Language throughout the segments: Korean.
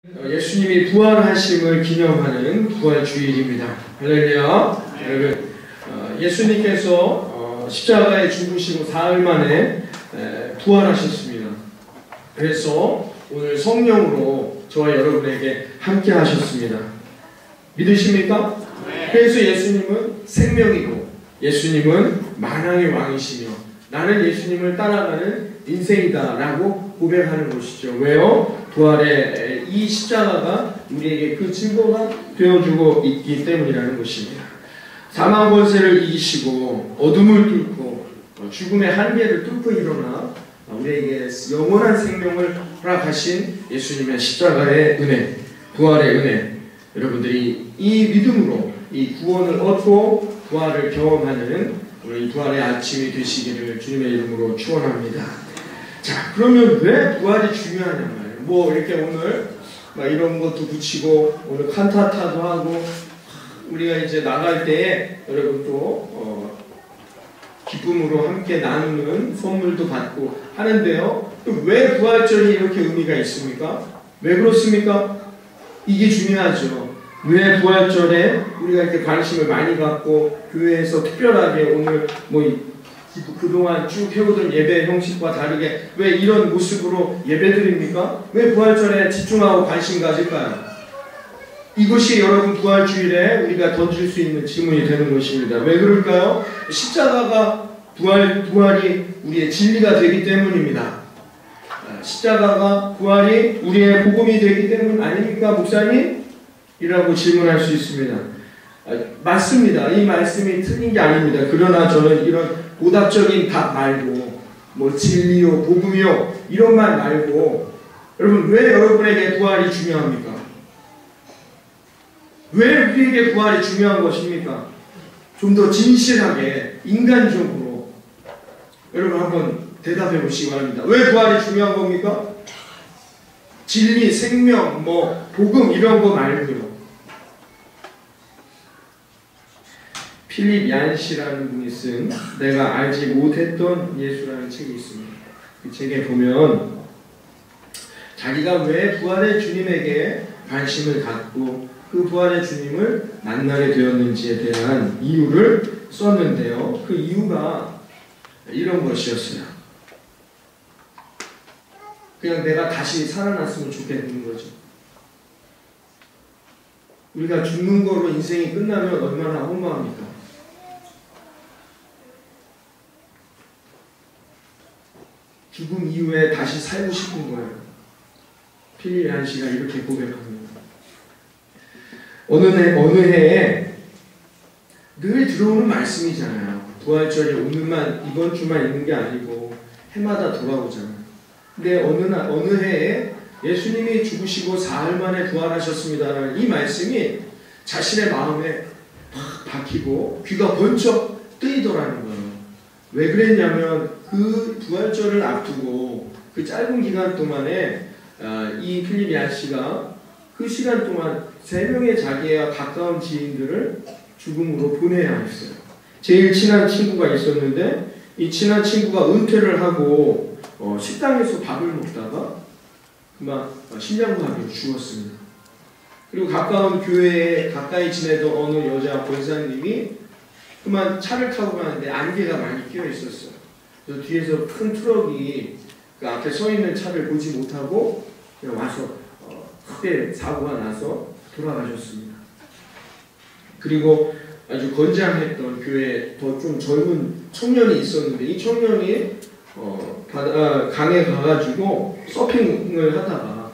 예수님이 부활하심을 기념하는 부활주일입니다. 할렐루야. 여러분, 예수님께서 십자가에 죽으시고 사흘 만에 부활하셨습니다. 그래서 오늘 성령으로 저와 여러분에게 함께 하셨습니다. 믿으십니까? 그래서 예수님은 생명이고 예수님은 만왕의 왕이시며 나는 예수님을 따라가는 인생이다 라고 고백하는 것이죠. 왜요? 부활의 이 십자가가 우리에게 그 증거가 되어주고 있기 때문이라는 것입니다. 사망 권세를 이기시고 어둠을 뚫고 죽음의 한계를 뚫고 일어나 우리에게 영원한 생명을 허락하신 예수님의 십자가의 은혜, 부활의 은혜, 여러분들이 이 믿음으로 이 구원을 얻고 부활을 경험하는 우리 부활의 아침이 되시기를 주님의 이름으로 축원합니다. 자, 그러면 왜 부활이 중요하냐 말이에요. 뭐 이렇게 오늘 막 이런 것도 붙이고 오늘 칸타타도 하고 우리가 이제 나갈 때에 여러분 또 기쁨으로 함께 나누는 선물도 받고 하는데요. 왜 부활절이 이렇게 의미가 있습니까? 왜 그렇습니까? 이게 중요하죠. 왜 부활절에 우리가 이렇게 관심을 많이 갖고 교회에서 특별하게 오늘 뭐 그동안 쭉 해오던 예배 형식과 다르게 왜 이런 모습으로 예배드립니까? 왜 부활절에 집중하고 관심 가질까요? 이것이 여러분 부활주일에 우리가 던질 수 있는 질문이 되는 것입니다. 왜 그럴까요? 십자가가 부활이 우리의 진리가 되기 때문입니다. 십자가가 부활이 우리의 복음이 되기 때문 아닙니까, 목사님? 이라고 질문할 수 있습니다. 맞습니다. 이 말씀이 틀린 게 아닙니다. 그러나 저는 이런 오답적인 답 말고 뭐 진리요, 복음이요 이런 말 말고 여러분 왜 여러분에게 부활이 중요합니까? 왜 우리에게 부활이 중요한 것입니까? 좀 더 진실하게 인간적으로 여러분 한번 대답해 보시기 바랍니다. 왜 부활이 중요한 겁니까? 진리, 생명, 뭐 복음 이런 거 말고요. 필립 얀시라는 분이 쓴 내가 알지 못했던 예수라는 책이 있습니다. 그 책에 보면 자기가 왜 부활의 주님에게 관심을 갖고 그 부활의 주님을 만나게 되었는지에 대한 이유를 썼는데요. 그 이유가 이런 것이었어요. 그냥 내가 다시 살아났으면 좋겠는 거죠. 우리가 죽는 거로 인생이 끝나면 얼마나 허무합니까? 죽음 이후에 다시 살고 싶은 거예요. 필립 얀시가 이렇게 고백합니다. 어느 해에 늘 들어오는 말씀이잖아요. 부활절이 오늘만 이번 주만 있는 게 아니고 해마다 돌아오잖아요. 근데 어느 해에 예수님이 죽으시고 사흘 만에 부활하셨습니다라는 이 말씀이 자신의 마음에 팍 박히고 귀가 번쩍 뜨이더라는 거예요. 왜 그랬냐면 그 부활절을 앞두고 그 짧은 기간 동안에 이 필립 얀시가 그 시간 동안 3명의 자기와 가까운 지인들을 죽음으로 보내야 했어요. 제일 친한 친구가 있었는데 이 친한 친구가 은퇴를 하고 식당에서 밥을 먹다가 그만 심장마비로 죽었습니다. 그리고 가까운 교회에 가까이 지내던 어느 여자 권사님이 그만 차를 타고 가는데 안개가 많이 끼어 있었어요. 그래서 뒤에서 큰 트럭이 그 앞에 서 있는 차를 보지 못하고 그냥 와서 크게 사고가 나서 돌아가셨습니다. 그리고 아주 건장했던 교회에 더 좀 젊은 청년이 있었는데 이 청년이 강에 가가지고 서핑을 하다가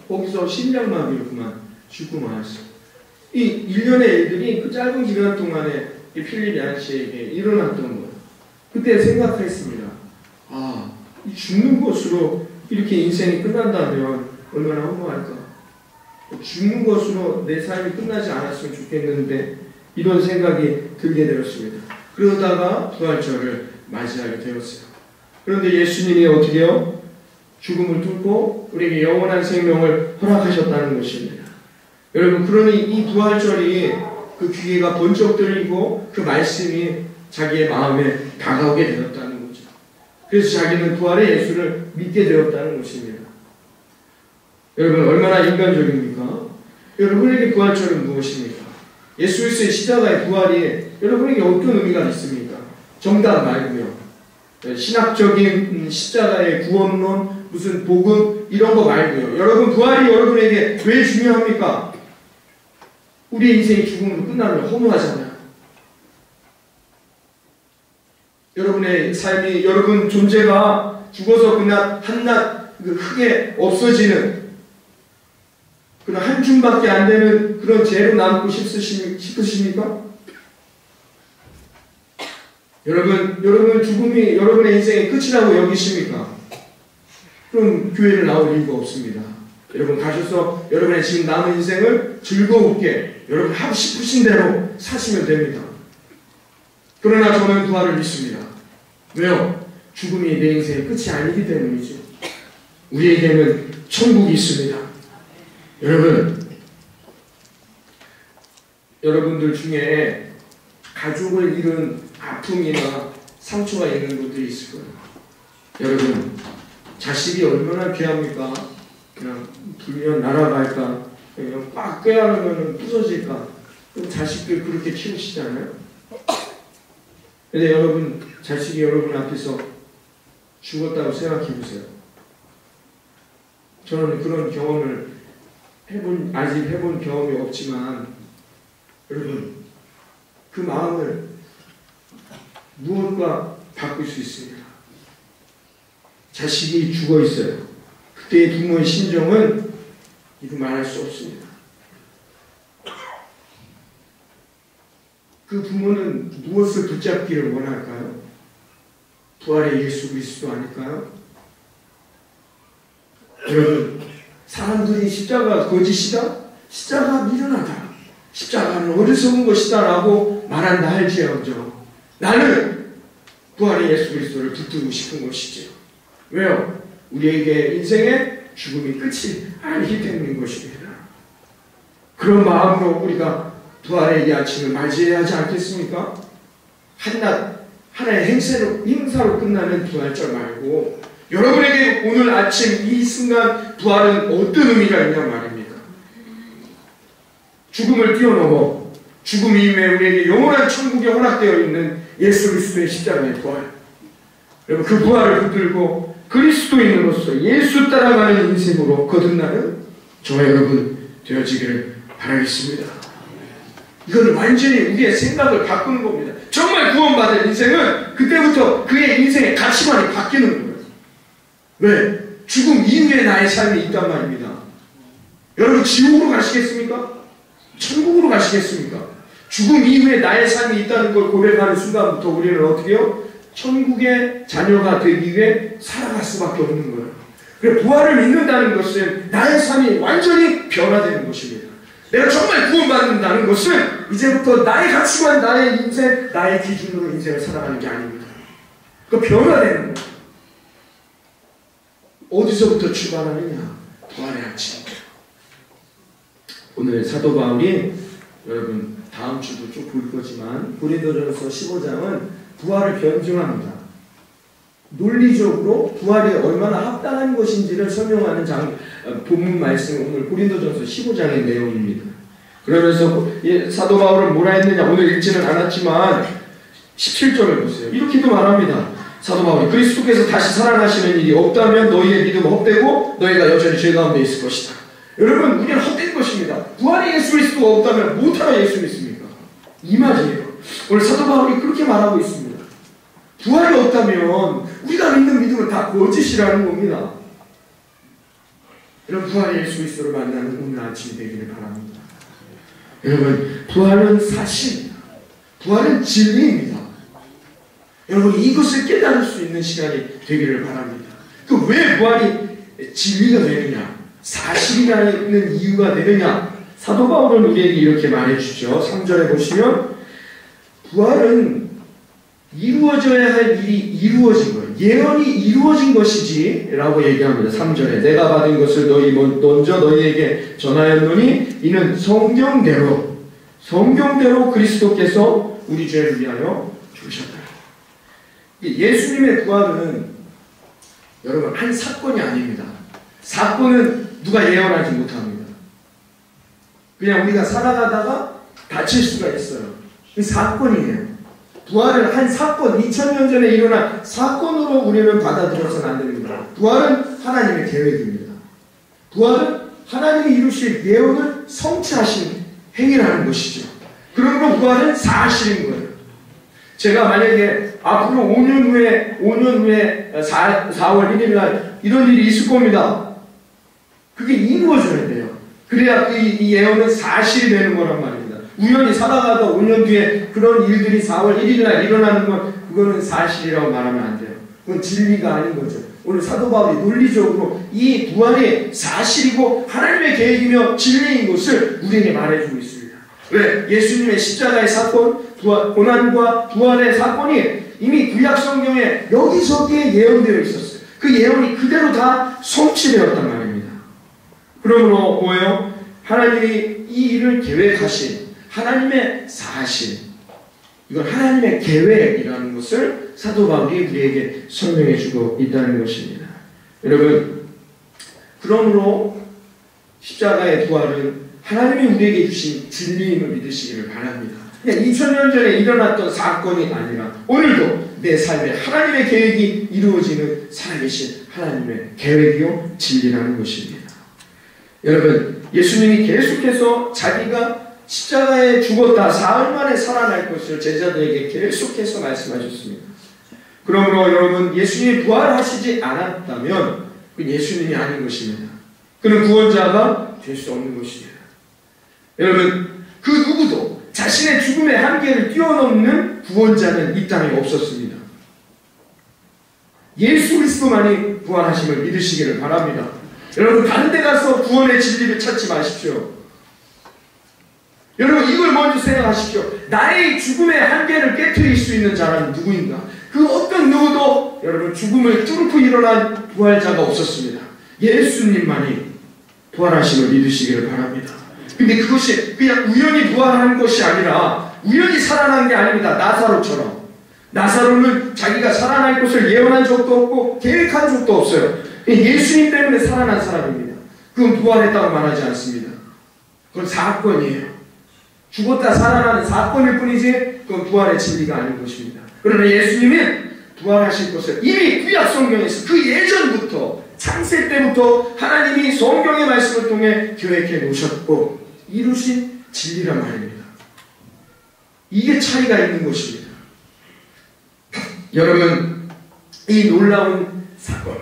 거기서 심장마비로 그만 죽고 말았어요. 이 일련의 일들이 그 짧은 기간 동안에 이 필립 얀시에게 일어났던 거예요. 그때 생각했습니다. 이 죽는 것으로 이렇게 인생이 끝난다면 얼마나 허무할까. 죽는 것으로 내 삶이 끝나지 않았으면 좋겠는데 이런 생각이 들게 되었습니다. 그러다가 부활절을 맞이하게 되었어요. 그런데 예수님이 어떻게 해요? 죽음을 뚫고 우리에게 영원한 생명을 허락하셨다는 것입니다. 여러분, 그러니 이 부활절이 그 귀가 번쩍 들리고 그 말씀이 자기의 마음에 다가오게 되었다는 거죠. 그래서 자기는 부활의 예수를 믿게 되었다는 것입니다. 여러분 얼마나 인간적입니까? 여러분에게 부활절은 무엇입니까? 예수 그리스도의 십자가의 부활이 여러분에게 어떤 의미가 있습니까? 정답 말고요. 신학적인 십자가의 구원론, 무슨 복음 이런 거 말고요. 여러분 부활이 여러분에게 왜 중요합니까? 우리의 인생이 죽음으로 끝나면 허무하잖아요. 여러분의 삶이, 여러분 존재가 죽어서 한낱 그 흙에 없어지는 그런 한 줌밖에 안 되는 그런 죄로 남고 싶으십니까? 여러분 죽음이 여러분의 인생의 끝이라고 여기십니까? 그럼 교회를 나올 이유가 없습니다. 여러분 가셔서 여러분의 지금 남은 인생을 즐거우게 여러분 하고 싶으신 대로 사시면 됩니다. 그러나 저는 부활을 믿습니다. 왜요? 죽음이 내 인생의 끝이 아니기 때문이죠. 우리에게는 천국이 있습니다. 여러분들 중에 가족을 잃은 아픔이나 상처가 있는 분들이 있을 거예요. 여러분, 자식이 얼마나 귀합니까? 그냥 불면 날아갈까? 그냥 꽉 꿰안으면 부서질까? 그럼 자식들 그렇게 키우시잖아요? 근데 여러분, 자식이 여러분 앞에서 죽었다고 생각해 보세요. 저는 그런 경험을 아직 해본 경험이 없지만, 여러분, 그 마음을 무엇과 바꿀 수 있습니다. 자식이 죽어 있어요. 그때의 부모의 심정은 이루 말할 수 없습니다. 그 부모는 무엇을 붙잡기를 원할까요? 부활의 예수 그리스도 아닐까요? 여러분, 사람들이 십자가가 거짓이다? 십자가가 미련하다. 십자가는 어리석은 것이다 라고 말한다 할지언정 나는 부활의 예수 그리스도를 붙들고 싶은 것이죠. 왜요? 우리에게 인생의 죽음이 끝이 아니기 때문인 것입니다. 그런 마음으로 우리가 부활의 이 아침을 맞이해야 하지 않겠습니까? 한낱 하나의 행사로 끝나는 부활절 말고 여러분에게 오늘 아침 이 순간 부활은 어떤 의미가 있냐 말입니다. 죽음을 뛰어넘어 죽음 이후에 우리에게 영원한 천국에 허락되어 있는 예수 그리스도의 십자가의 부활. 여러분 그 부활을 붙들고 그리스도인으로서 예수 따라가는 인생으로 거듭나는 저와 여러분 되어지기를 바라겠습니다. 이거는 완전히 우리의 생각을 바꾸는 겁니다. 정말 구원받은 인생은 그때부터 그의 인생의 가치관이 바뀌는 거예요. 왜? 죽음 이후에 나의 삶이 있단 말입니다. 여러분 지옥으로 가시겠습니까? 천국으로 가시겠습니까? 죽음 이후에 나의 삶이 있다는 걸 고백하는 순간부터 우리는 어떻게 해요? 천국의 자녀가 되기 위해 살아갈 수밖에 없는 거예요. 그래서 부활을 믿는다는 것은 나의 삶이 완전히 변화되는 것입니다. 내가 정말 구원받는다는 것은 이제부터 나의 가치관, 나의 인생, 나의 기준으로 인생을 살아가는 게 아닙니다. 그 변화되는 거예요. 어디서부터 출발하느냐? 부활의 아침입니다. 오늘 사도 바울이 여러분 다음 주도 쭉 볼 거지만 고린도전서 15장은 부활을 변증합니다. 논리적으로 부활이 얼마나 합당한 것인지를 설명하는 본문 말씀 오늘 고린도전서 15장의 내용입니다. 그러면서 사도 바울은 뭐라 했느냐 오늘 읽지는 않았지만 17절을 보세요. 이렇게도 말합니다. 사도 바울이 그리스도께서 다시 살아나시는 일이 없다면 너희의 믿음은 헛되고 너희가 여전히 죄 가운데 있을 것이다. 여러분 우리는 헛된 것입니다. 부활의 예수 그리스도가 없다면 못하러 예수 믿습니까? 이 말이에요. 오늘 사도 바울이 그렇게 말하고 있습니다. 부활이 없다면 우리가 믿는 믿음은 다 거짓이라는 겁니다. 이런 부활의 예수 그리스도를 만나는 오늘 아침이 되기를 바랍니다. 여러분 부활은 사실입니다. 부활은 진리입니다. 여러분 이것을 깨달을 수 있는 시간이 되기를 바랍니다. 그 왜 부활이 진리가 되느냐 사실이라는 이유가 되느냐 사도 바울은 우리에게 이렇게 말해주죠. 3절에 보시면 부활은 이루어져야 할 일이 이루어진 거예요. 예언이 이루어진 것이지 라고 얘기합니다. 3절에 내가 받은 것을 너희 먼저 너희에게 전하였노니 이는 성경대로 그리스도께서 우리 죄를 위하여 죽으셨다. 예수님의 부활은 여러분 한 사건이 아닙니다. 사건은 누가 예언하지 못합니다. 그냥 우리가 살아가다가 다칠 수가 있어요. 이 사건이에요. 부활을 한 사건, 2000년 전에 일어난 사건으로 우리는 받아들여서는 안 됩니다. 부활은 하나님의 계획입니다. 부활은 하나님이 이루실 예언을 성취하신 행위라는 것이죠. 그러므로 부활은 사실인 거예요. 제가 만약에 앞으로 5년 후에 4월 1일 날 이런 일이 있을 겁니다. 그게 이루어져야 돼요. 그래야 이 예언은 사실이 되는 거란 말입니다. 우연히 살아가다 5년 뒤에 그런 일들이 4월 1일 날 일어나는 건 그거는 사실이라고 말하면 안 돼요. 그건 진리가 아닌 거죠. 오늘 사도 바울이 논리적으로 이 부활이 사실이고 하나님의 계획이며 진리인 것을 우리에게 말해주고 있습니다. 왜? 예수님의 십자가의 사건, 고난과 부활의 사건이 이미 구약 성경에 여기저기에 예언되어 있었어요. 그 예언이 그대로 다 성취되었단 말입니다. 그러므로 뭐예요? 하나님이 이 일을 계획하신 하나님의 사실, 이건 하나님의 계획이라는 것을 사도 바울이 우리에게 설명해 주고 있다는 것입니다. 여러분, 그러므로 십자가의 부활은 하나님이 우리에게 주신 진리임을 믿으시기를 바랍니다. 그냥 2000년 전에 일어났던 사건이 아니라 오늘도 내 삶에 하나님의 계획이 이루어지는 살아계신 하나님의 계획이요 진리라는 것입니다. 여러분, 예수님이 계속해서 자기가 십자가에 죽었다 사흘 만에 살아날 것을 제자들에게 계속해서 말씀하셨습니다. 그러므로 여러분, 예수님이 부활하시지 않았다면 그건 예수님이 아닌 것입니다. 그는 구원자가 될 수 없는 것입니다. 여러분, 그 누구도 자신의 죽음의 한계를 뛰어넘는 구원자는 이 땅에 없었습니다. 예수 그리스도만이 부활하심을 믿으시기를 바랍니다. 여러분, 다른 데 가서 구원의 진리를 찾지 마십시오. 여러분, 이걸 먼저 생각하십시오. 나의 죽음의 한계를 깨트릴 수 있는 자는 누구인가? 그 어떤 누구도 여러분 죽음을 뚫고 일어난 부활자가 없었습니다. 예수님만이 부활하심을 믿으시기를 바랍니다. 근데 그것이 그냥 우연히 부활한 것이 아니라 우연히 살아난 게 아닙니다. 나사로처럼. 나사로는 자기가 살아날 것을 예언한 적도 없고 계획한 적도 없어요. 예수님 때문에 살아난 사람입니다. 그건 부활했다고 말하지 않습니다. 그건 사건이에요. 죽었다 살아나는 사건일 뿐이지 그건 부활의 진리가 아닌 것입니다. 그러나 예수님은 부활하실 것을 이미 구약 성경에서 그 예전부터 창세 때부터 하나님이 성경의 말씀을 통해 계획해 놓으셨고 이루신 진리란 말입니다. 이게 차이가 있는 것입니다. 여러분, 이 놀라운 사건,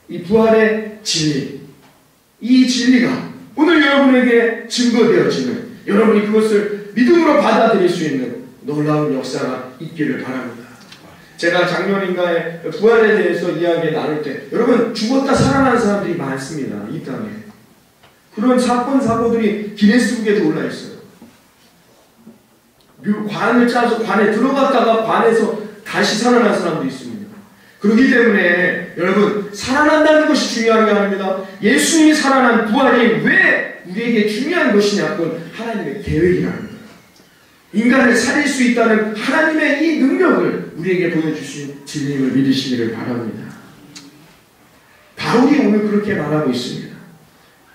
이 부활의 진리, 이 진리가 오늘 여러분에게 증거되어지는, 여러분이 그것을 믿음으로 받아들일 수 있는 놀라운 역사가 있기를 바랍니다. 제가 작년인가에 부활에 대해서 이야기 나눌 때 여러분, 죽었다 살아난 사람들이 많습니다. 이 땅에. 그런 사건 사고들이 기네스북에도 올라있어요. 관을 짜서 관에 들어갔다가 관에서 다시 살아난 사람도 있습니다. 그렇기 때문에 여러분, 살아난다는 것이 중요한 게 아닙니다. 예수님이 살아난 부활이 왜 우리에게 중요한 것이냐? 그건 하나님의 계획이라는 거예요. 인간을 살릴 수 있다는 하나님의 이 능력을 우리에게 보여주신 진리임을 믿으시기를 바랍니다. 바울이 오늘 그렇게 말하고 있습니다.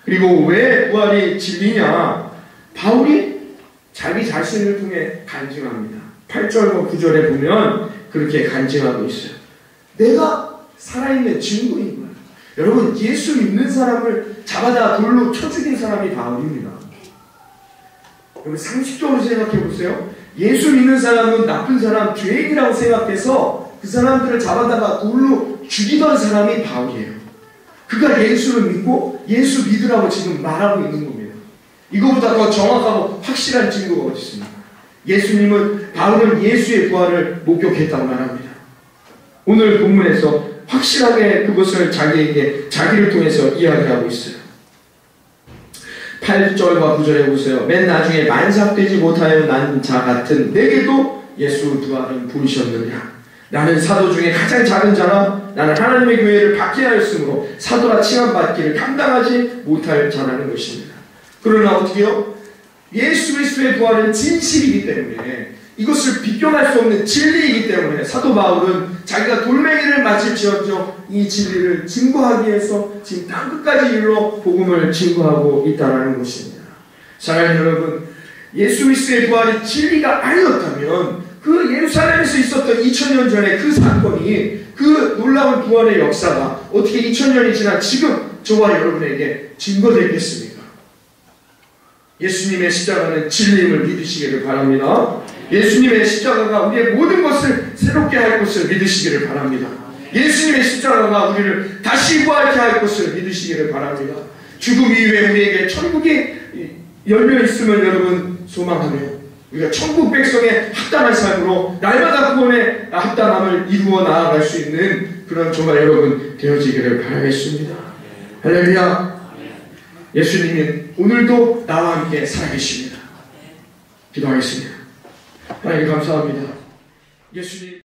그리고 왜 부활이 진리냐? 바울이 자기 자신을 통해 간증합니다. 8절과 9절에 보면 그렇게 간증하고 있어요. 내가 살아있는 증거인 거예요. 여러분, 예수 믿는 사람을 잡아다 돌로 쳐 죽인 사람이 바울입니다. 여러분, 상식적으로 생각해 보세요. 예수 믿는 사람은 나쁜 사람, 죄인이라고 생각해서 그 사람들을 잡아다가 돌로 죽이던 사람이 바울이에요. 그가 예수를 믿고 예수 믿으라고 지금 말하고 있는 겁니다. 이거보다 더 정확하고 확실한 증거가 어디 있습니까? 예수님은, 바울은 예수의 부활을 목격했다고 말합니다. 오늘 본문에서 확실하게 그것을 자기를 통해서 이야기하고 있어요. 8절과 9절에 보세요. 맨 나중에 만삭되지 못하여 난 자 같은 내게도 예수 부활은 보이셨느냐? 나는 사도 중에 가장 작은 자라 나는 하나님의 교회를 박해하였으므로 사도라 칭함받기를 감당하지 못할 자라는 것입니다. 그러나 어떻게요? 예수 그리스도의 부활은 진실이기 때문에 이것을 비껴날 수 없는 진리이기 때문에 사도 바울은 자기가 돌멩이를 맞을지언정 이 진리를 증거하기 위해서 지금 땅끝까지 이르러 복음을 증거하고 있다는 것입니다. 사랑하는 여러분, 예수 그리스도의 부활이 진리가 아니었다면 그 예루살렘에서 있었던 2000년 전에 그 사건이, 그 놀라운 부활의 역사가 어떻게 2000년이 지난 지금 저와 여러분에게 증거되겠습니까? 예수님의 십자가는 진리임을 믿으시기를 바랍니다. 예수님의 십자가가 우리의 모든 것을 새롭게 할 것을 믿으시기를 바랍니다. 예수님의 십자가가 우리를 다시 부활케 할 것을 믿으시기를 바랍니다. 죽음 이후에 우리에게 천국이 열려 있음을 여러분 소망하며 우리가 천국 백성의 합당한 삶으로 날마다 구원의 합당함을 이루어 나아갈 수 있는 그런 저와 여러분 되어지기를 바라겠습니다. 할렐루야. 예수님은 오늘도 나와 함께 살아계십니다. 기도하겠습니다. 하나님 감사합니다. 예수님